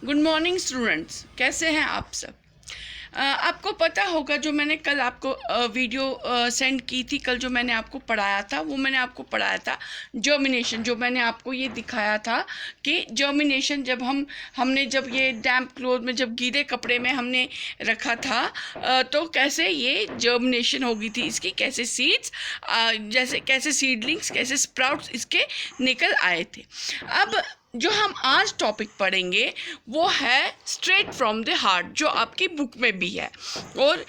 Good morning students, कैसे हैं आप सब। आपको पता होगा जो मैंने कल आपको वीडियो सेंड की थी, कल जो मैंने आपको पढ़ाया था वो मैंने आपको पढ़ाया था जर्मिनेशन। जो मैंने आपको ये दिखाया था कि जर्मिनेशन जब हमने जब ये डैम्प क्लोथ में, जब गीले कपड़े में हमने रखा था तो कैसे ये जर्मिनेशन हो गई थी इसकी, कैसे सीड्स जैसे कैसे सीडलिंग्स, कैसे स्प्राउट्स इसके निकल आए थे। अब जो हम आज टॉपिक पढ़ेंगे वो है स्ट्रेट फ्रॉम द हार्ट, जो आपकी बुक में भी है। और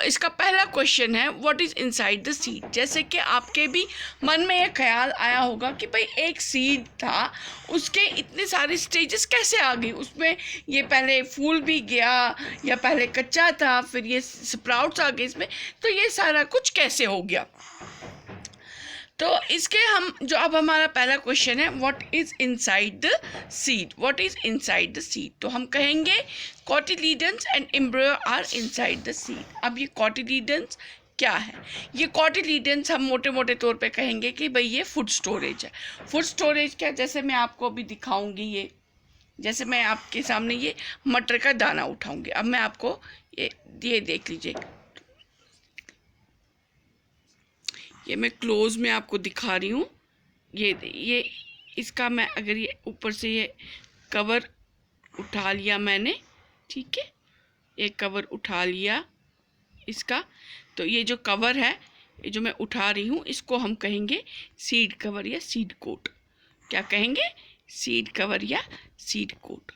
इसका पहला क्वेश्चन है what is inside the seed. जैसे कि आपके भी मन में ये ख्याल आया होगा कि भाई एक सीड था, उसके इतने सारे स्टेजेस कैसे आ गई उसमें, ये पहले फूल भी गया या पहले कच्चा था फिर ये स्प्राउट्स आ गए इसमें, तो ये सारा कुछ कैसे हो गया। तो इसके हम जो अब हमारा पहला क्वेश्चन है what is inside the seed, what is inside the seed. तो हम कहेंगे cotyledons and embryo are inside the seed. अब ये कॉटिलीडन्स क्या है? ये कॉटिलीडन्स हम मोटे मोटे तौर पे कहेंगे कि भाई ये फूड स्टोरेज है। फूड स्टोरेज क्या, जैसे मैं आपको अभी दिखाऊंगी, ये जैसे मैं आपके सामने ये मटर का दाना उठाऊंगी। अब मैं आपको ये देख लीजिए, ये मैं क्लोज में आपको दिखा रही हूँ। ये इसका मैं अगर ये ऊपर से ये कवर उठा लिया मैंने, ठीक है, ये कवर उठा लिया इसका, तो ये जो कवर है ये जो मैं उठा रही हूँ इसको हम कहेंगे सीड कवर या सीड कोट। क्या कहेंगे? सीड कवर या सीड कोट,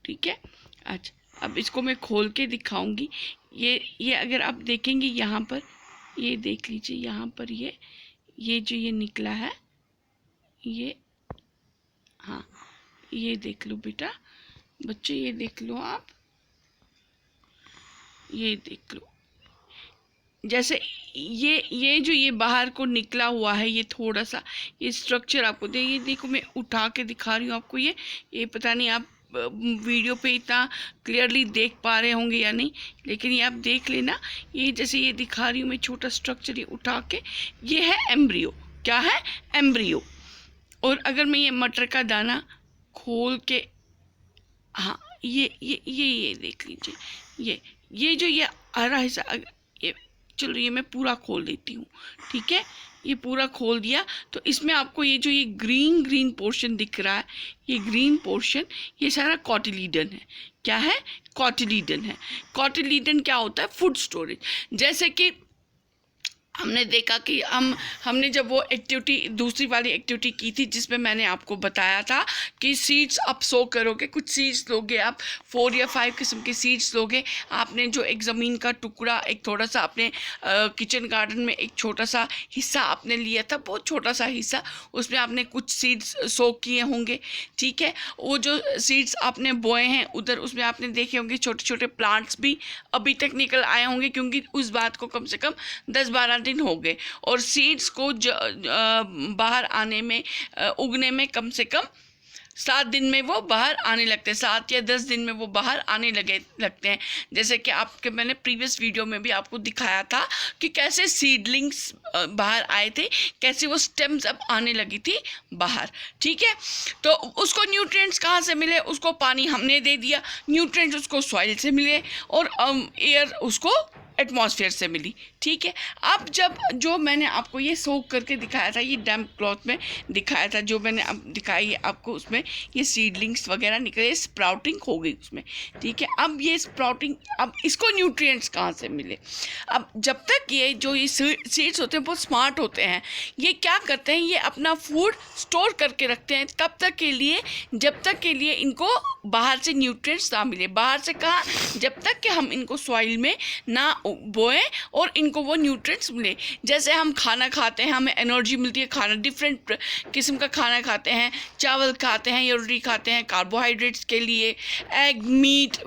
ठीक है। अच्छा, अब इसको मैं खोल के दिखाऊंगी। ये अगर आप देखेंगे यहाँ पर, ये देख लीजिए यहाँ पर ये जो ये निकला है, ये, हाँ ये देख लो बेटा, बच्चे ये देख लो आप, ये देख लो। जैसे ये जो ये बाहर को निकला हुआ है, ये थोड़ा सा ये स्ट्रक्चर आपको ये देखो, मैं उठा के दिखा रही हूँ आपको। ये पता नहीं आप वीडियो पे इतना क्लियरली देख पा रहे होंगे या नहीं, लेकिन ये आप देख लेना। ये जैसे ये दिखा रही हूँ मैं छोटा स्ट्रक्चर, ये उठा के, ये है एम्ब्रियो। क्या है? एम्ब्रियो। और अगर मैं ये मटर का दाना खोल के, हाँ ये देख लीजिए, ये जो ये हरा हिस्सा, ये चलो ये मैं पूरा खोल देती हूँ, ठीक है। ये पूरा खोल दिया तो इसमें आपको ये जो ये ग्रीन पोर्शन दिख रहा है, ये ग्रीन पोर्शन, ये सारा कॉटिलीडन है। क्या है? कॉटिलीडन है। कॉटिलीडन क्या होता है? Food storage. जैसे कि हमने देखा कि हमने जब वो एक्टिविटी, दूसरी वाली एक्टिविटी की थी जिसमें मैंने आपको बताया था कि सीड्स आप सो करोगे, कुछ सीड्स लोगे आप, 4 या 5 किस्म के सीड्स लोगे। आपने जो एक ज़मीन का टुकड़ा, एक थोड़ा सा अपने किचन गार्डन में एक छोटा सा हिस्सा आपने लिया था, बहुत छोटा सा हिस्सा, उसमें आपने कुछ सीड्स सो किए होंगे, ठीक है। वो जो सीड्स आपने बोए हैं उधर, उसमें आपने देखे होंगे छोटे छोटे प्लांट्स भी अभी तक निकल आए होंगे, क्योंकि उस बात को कम से कम 10-12 दिन हो गए। और सीड्स को बाहर आने में, उगने में कम से कम 7 दिन में वो बाहर आने लगते हैं, 7 या 10 दिन में वो बाहर आने लगते हैं। जैसे कि आपके मैंने प्रीवियस वीडियो में भी आपको दिखाया था कि कैसे सीडलिंग्स बाहर आए थे, कैसे वो स्टेम्स अब आने लगी थी बाहर, ठीक है। तो उसको न्यूट्रिएंट्स कहाँ से मिले? उसको पानी हमने दे दिया, न्यूट्रिएंट्स उसको सॉइल से मिले, और एयर उसको एटमॉस्फेयर से मिली, ठीक है। अब जब जो मैंने आपको ये सोक करके दिखाया था, ये डैम्प क्लॉथ में दिखाया था, जो मैंने अब दिखाई है आपको, उसमें ये सीडलिंग्स वगैरह निकले, स्प्राउटिंग हो गई उसमें, ठीक है। अब ये स्प्राउटिंग, अब इसको न्यूट्रिएंट्स कहाँ से मिले? अब जब तक ये जो ये सीड्स होते हैं बहुत स्मार्ट होते हैं, ये क्या करते हैं, ये अपना फूड स्टोर करके रखते हैं तब तक के लिए, जब तक के लिए इनको बाहर से न्यूट्रिएंट्स ना मिले। बाहर से कहाँ? जब तक कि हम इनको सॉइल में ना बोए और इनको वो न्यूट्रिएंट्स मिले। जैसे हम खाना खाते हैं, हमें एनर्जी मिलती है, खाना डिफरेंट किस्म का खाना खाते हैं, चावल खाते हैं या रोटी खाते हैं कार्बोहाइड्रेट्स के लिए, एग, मीट,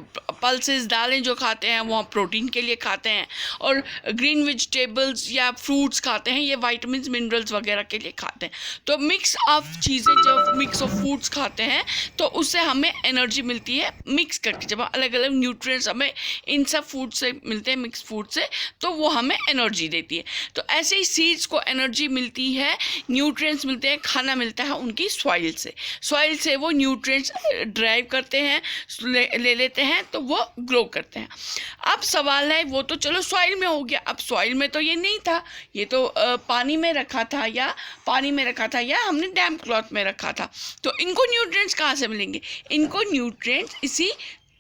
पल्सेस, दालें जो खाते हैं वो प्रोटीन के लिए खाते हैं, और ग्रीन वेजिटेबल्स या फ्रूट्स खाते हैं, ये वाइटामिन मिनरल्स वगैरह के लिए खाते हैं। तो मिक्स ऑफ चीज़ें, जब मिक्स ऑफ फूड्स खाते हैं तो उससे हमें एनर्जी मिलती है, मिक्स करके, जब अलग अलग न्यूट्रिएंट्स हमें इन सब फूड से मिलते हैं, मिक्स फूड से, तो वो हमें एनर्जी देती है। तो ऐसे ही सीड्स को एनर्जी मिलती है, न्यूट्रिएंट्स मिलते हैं, खाना मिलता है उनकी सॉइल से। सॉइल से वो न्यूट्रिएंट्स ड्राइव करते हैं, ले लेते हैं, तो वो ग्रो करते हैं। अब सवाल है, वो तो चलो सॉइल में हो गया, अब सॉइल में तो ये नहीं था, ये तो पानी में रखा था या हमने डैम्प क्लॉथ में रखा था, तो इनको न्यूट्रिएंट्स कहाँ से मिलेंगे? इनको न्यूट्रिएंट्स इसी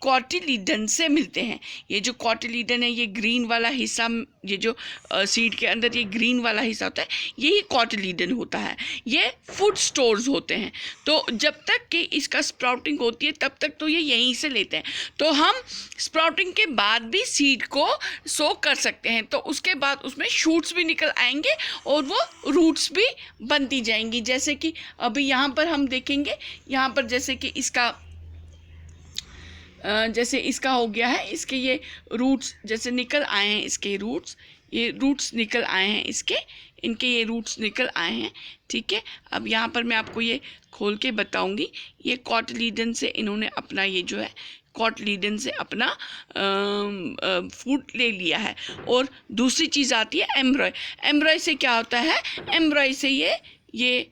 कॉटिलीडन से मिलते हैं। ये जो कॉटिलीडन है, ये ग्रीन वाला हिस्सा, ये जो सीड के अंदर ये ग्रीन वाला हिस्सा होता है, यही कॉटिलीडन होता है। ये फूड स्टोर्स होते हैं। तो जब तक कि इसका स्प्राउटिंग होती है तब तक तो ये यहीं से लेते हैं। तो हम स्प्राउटिंग के बाद भी सीड को सोक कर सकते हैं, तो उसके बाद उसमें शूट्स भी निकल आएंगे और वो रूट्स भी बनती जाएंगी। जैसे कि अभी यहाँ पर हम देखेंगे, यहाँ पर जैसे कि जैसे इसका हो गया है, इसके ये रूट्स जैसे निकल आए हैं, इसके रूट्स, ये रूट्स निकल आए हैं, इनके ये रूट्स निकल आए हैं। ठीक है, अब यहाँ पर मैं आपको ये खोल के बताऊंगी। ये कॉटिलीडन से इन्होंने अपना ये जो है कॉटिलीडन से अपना फूड ले लिया है। और दूसरी चीज़ आती है एम्ब्रॉय। एम्ब्रॉय से क्या होता है? एम्ब्रॉय से ये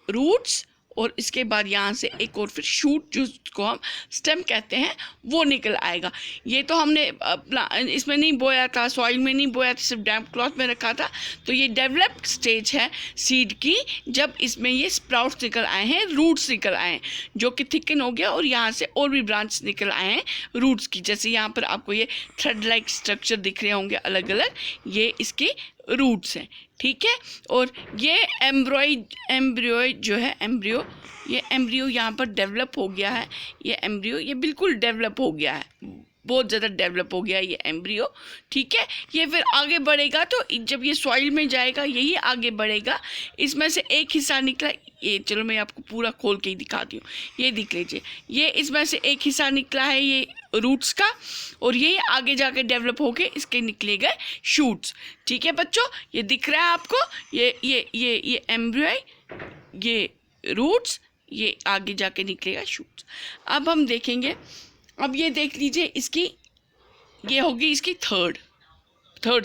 रूट्स और इसके बाद यहाँ से एक और फिर शूट, जिसको हम स्टेम कहते हैं, वो निकल आएगा। ये तो हमने अपना इसमें नहीं बोया था, सॉइल में नहीं बोया था, सिर्फ डैम्प क्लॉथ में रखा था। तो ये डेवलप्ड स्टेज है सीड की, जब इसमें ये स्प्राउट्स निकल आए हैं, रूट्स निकल आए हैं, जो कि थिकन हो गया और यहाँ से और भी ब्रांच निकल आए हैं रूट्स की। जैसे यहाँ पर आपको ये थ्रेड लाइक स्ट्रक्चर दिख रहे होंगे अलग अलग, ये इसके रूट्स हैं। ठीक है, और ये एम्ब्रियो जो है, ये एम्ब्रियो यहाँ पर डेवलप हो गया है। ये एम्ब्रियो ये बिल्कुल डेवलप हो गया है, बहुत ज़्यादा डेवलप हो गया है ये एम्ब्रियो। ठीक है, ये फिर आगे बढ़ेगा, तो जब ये सॉइल में जाएगा यही आगे बढ़ेगा। इसमें से एक हिस्सा निकला, ये चलो मैं आपको पूरा खोल के ही दिखाती हूँ। ये देख लीजिए, ये इसमें से एक हिस्सा निकला है ये रूट्स का, और ये आगे जाके डेवलप होके इसके निकले गए शूट्स। ठीक है बच्चों, ये दिख रहा है आपको, ये एम्ब्रियो, ये रूट्स, ये आगे जाके निकलेगा शूट्स। अब हम देखेंगे, अब ये देख लीजिए, इसकी ये होगी इसकी थर्ड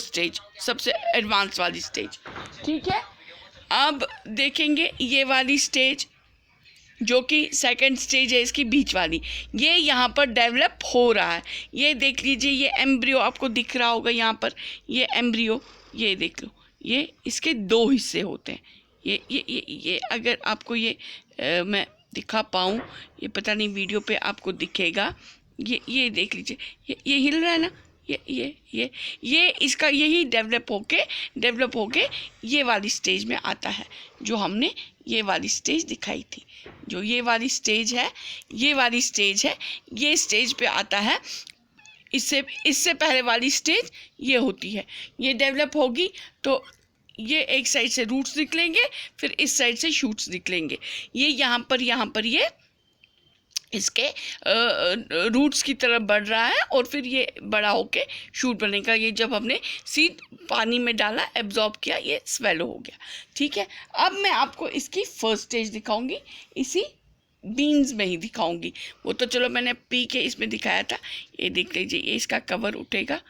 स्टेज, सबसे एडवांस वाली स्टेज। ठीक है, अब देखेंगे ये वाली स्टेज जो कि सेकंड स्टेज है, इसकी बीच वाली, ये यहाँ पर डेवलप हो रहा है। ये देख लीजिए, ये एम्ब्रियो आपको दिख रहा होगा यहाँ पर, ये एम्ब्रियो, ये देख लो, ये इसके दो हिस्से होते हैं। ये अगर आपको ये मैं दिखा पाऊँ, ये पता नहीं वीडियो पे आपको दिखेगा, ये देख लीजिए, ये हिल रहा है ना, ये इसका यही डेवलप होके ये वाली स्टेज में आता है, जो हमने ये वाली स्टेज दिखाई थी। जो ये वाली स्टेज है, ये स्टेज पे आता है। इससे पहले वाली स्टेज ये होती है, ये डेवलप होगी तो ये एक साइड से रूट्स निकलेंगे, फिर इस साइड से शूट्स निकलेंगे। ये यहाँ पर ये इसके रूट्स की तरफ बढ़ रहा है, और फिर ये बड़ा होके शूट बनेगा। ये जब हमने सीड पानी में डाला, एब्जॉर्ब किया, ये स्वेलो हो गया। ठीक है, अब मैं आपको इसकी फर्स्ट स्टेज दिखाऊंगी, इसी बीन्स में ही दिखाऊंगी। वो तो चलो मैंने पी के इसमें दिखाया था। ये देख लीजिए, ये इसका कवर उठेगा।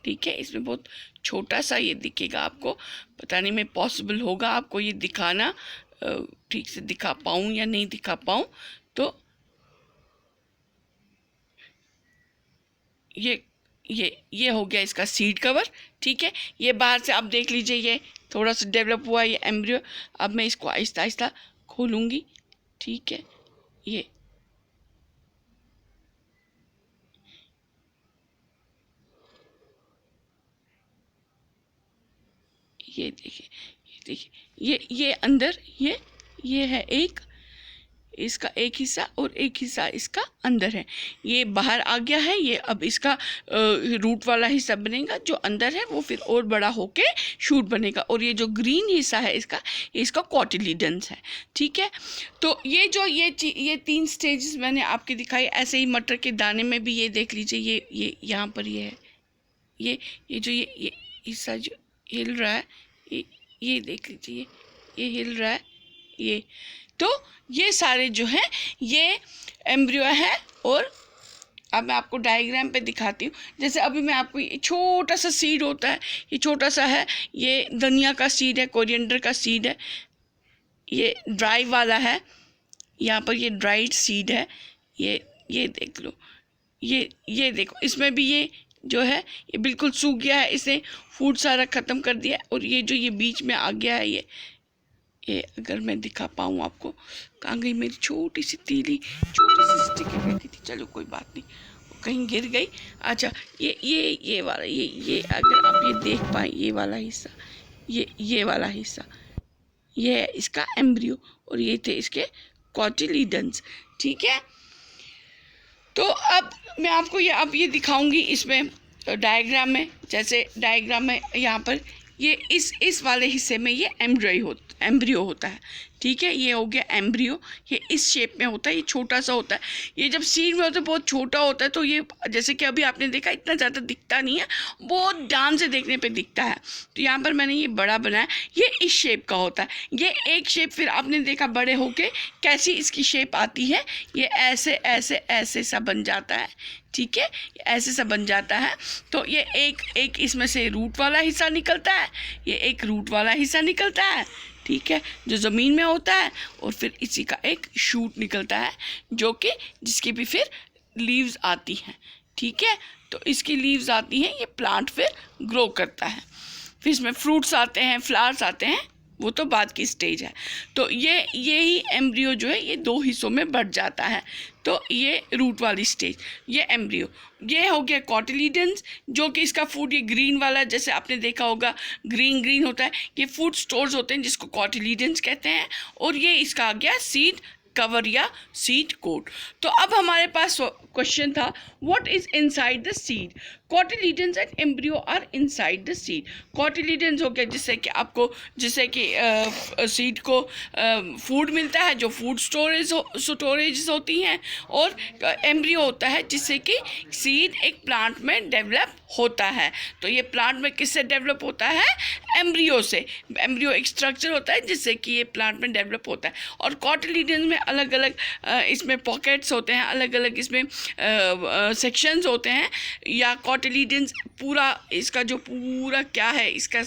ठीक है, इसमें बहुत छोटा सा ये दिखेगा आपको, पता नहीं मैं पॉसिबल होगा आपको ये दिखाना, ठीक से दिखा पाऊँ या नहीं दिखा पाऊँ। तो ये हो गया इसका सीड कवर। ठीक है, ये बाहर से आप देख लीजिए, ये थोड़ा सा डेवलप हुआ ये एम्ब्रियो। अब मैं इसको आहिस्ता आहिस्ता खोलूँगी। ठीक है, ये देखिए, ये अंदर ये है एक, इसका एक हिस्सा और एक हिस्सा इसका अंदर है। ये बाहर आ गया है, ये अब इसका रूट वाला हिस्सा बनेगा, जो अंदर है वो फिर और बड़ा होके शूट बनेगा। और ये जो ग्रीन हिस्सा है इसका कॉटिलीडन्स है। ठीक है, तो ये तीन स्टेजेस मैंने आपके दिखाई। ऐसे ही मटर के दाने में भी ये देख लीजिए, ये यहाँ पर ये है, ये जो ये हिस्सा जो हिल रहा है, ये देख लीजिए, ये हिल रहा है। ये तो ये सारे जो हैं ये एम्ब्रियो है, और अब मैं आपको डायग्राम पे दिखाती हूँ। जैसे अभी मैं आपको, ये छोटा सा सीड होता है, ये छोटा सा है, ये धनिया का सीड है, कोरिएंडर का सीड है, ये ड्राई वाला है, यहाँ पर ये ड्राइड सीड है, ये देख लो, ये देखो, इसमें भी ये जो है ये बिल्कुल सूख गया है, इसने फूड सारा ख़त्म कर दिया। और ये जो ये बीच में आ गया है, ये अगर मैं दिखा पाऊँ आपको, कहाँ गई मेरी छोटी सी तीली, छोटी सी स्टिक रखी थी, चलो कोई बात नहीं, वो कहीं गिर गई। अच्छा, ये वाला, ये अगर आप ये देख पाए, ये वाला हिस्सा, ये वाला हिस्सा, ये है इसका एम्ब्रियो, और ये थे इसके कॉटिलीडन्स। ठीक है, तो अब मैं आपको ये दिखाऊंगी इसमें डायग्राम में। जैसे डायग्राम में यहाँ पर ये इस वाले हिस्से में ये एम्ब्रियो होता है। ठीक है, ये हो गया एम्ब्रियो, ये इस शेप में होता है, ये छोटा सा होता है। ये जब सीड में होता है बहुत छोटा होता है, तो ये जैसे कि अभी आपने देखा इतना ज़्यादा दिखता नहीं है, बहुत ध्यान से देखने पे दिखता है। तो यहाँ पर मैंने ये बड़ा बनाया, ये इस शेप का होता है। ये एक शेप फिर आपने देखा बड़े होके कैसी इसकी शेप आती है, ये ऐसे ऐसे ऐसे सा बन जाता है। ठीक है, ऐसे सा बन जाता है। तो ये एक इसमें से रूट वाला हिस्सा निकलता है, ये एक रूट वाला हिस्सा निकलता है। ठीक है, जो ज़मीन में होता है, और फिर इसी का एक शूट निकलता है, जो कि जिसकी भी फिर लीव्स आती हैं। ठीक है, तो इसकी लीव्स आती हैं, ये प्लांट फिर ग्रो करता है, फिर इसमें फ्रूट्स आते हैं, फ्लावर्स आते हैं, वो तो बाद की स्टेज है। तो यही एम्ब्रियो जो है ये दो हिस्सों में बढ़ जाता है। तो ये रूट वाली स्टेज, ये एम्ब्रियो, ये हो गया कॉटिलीडन्स, जो कि इसका फूड, ये ग्रीन वाला जैसे आपने देखा होगा ग्रीन होता है, ये फूड स्टोर्स होते हैं जिसको कॉटिलीडन्स कहते हैं। और ये इसका आ गया सीड कवर या सीड कोट। तो अब हमारे पास क्वेश्चन था, what is inside the seed? Cotyledons and embryo are inside the seed. Cotyledons हो गया जिससे कि सीड को फूड मिलता है, जो फूड स्टोरेज होती हैं। और एम्ब्रियो होता है जिससे कि सीड एक प्लांट में डेवलप होता है। तो ये प्लांट में किससे डेवलप होता है? एम्ब्रियो से। एम्ब्रियो एक स्ट्रक्चर होता है जिससे कि ये प्लांट में डेवलप होता है। और कॉटिलीडन्स में अलग अलग इसमें पॉकेट्स होते हैं, अलग अलग इसमें सेक्शंस होते हैं। या कॉटिलीडन्स पूरा इसका जो पूरा क्या है, इसका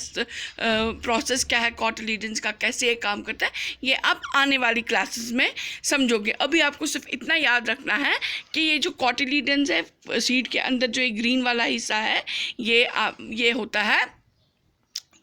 प्रोसेस क्या है कॉटिलीडन्स का, कैसे ये काम करता है, ये आप आने वाली क्लासेस में समझोगे। अभी आपको सिर्फ इतना याद रखना है कि ये जो कॉटिलीडन्स है सीड के अंदर, जो ये ग्रीन वाला हिस्सा है, ये होता है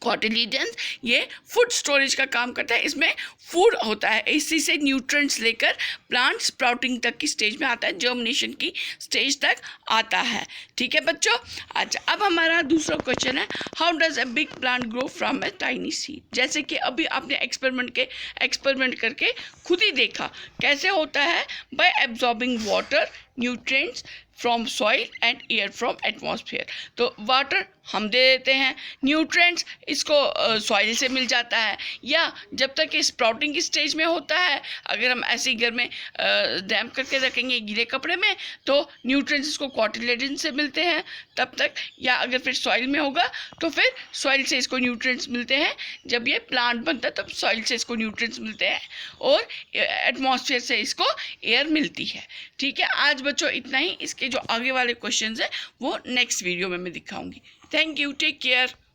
कॉटिलीडन्स। ये फूड स्टोरेज का काम करता है, इसमें फूड होता है, इसी से न्यूट्रिएंट्स लेकर प्लांट स्प्राउटिंग तक की स्टेज में आता है, जर्मिनेशन की स्टेज तक आता है। ठीक है बच्चों। अच्छा, अब हमारा दूसरा क्वेश्चन है, how does a big plant grow from a tiny seed? जैसे कि अभी आपने एक्सपेरिमेंट करके खुद ही देखा कैसे होता है, bye absorbing water, nutrients from soil and air from atmosphere. तो वाटर हम दे देते हैं, न्यूट्रिएंट्स इसको सॉइल से मिल जाता है, या जब तक ये स्प्राउटिंग की स्टेज में होता है, अगर हम ऐसे ही घर में डैम्प करके रखेंगे गीले कपड़े में, तो न्यूट्रिएंट्स इसको कॉटिलीडन्स से मिलते हैं तब तक। या अगर फिर सॉइल में होगा तो फिर सॉइल से इसको न्यूट्रिएंट्स मिलते हैं, जब ये प्लांट बनता है तब सॉइल से इसको न्यूट्रिएंट्स मिलते हैं, और एटमॉस्फेयर से इसको एयर मिलती है। ठीक है, आज बच्चों इतना ही। इसके जो आगे वाले क्वेश्चंस हैं वो नेक्स्ट वीडियो में मैं दिखाऊंगी। Thank you, take care.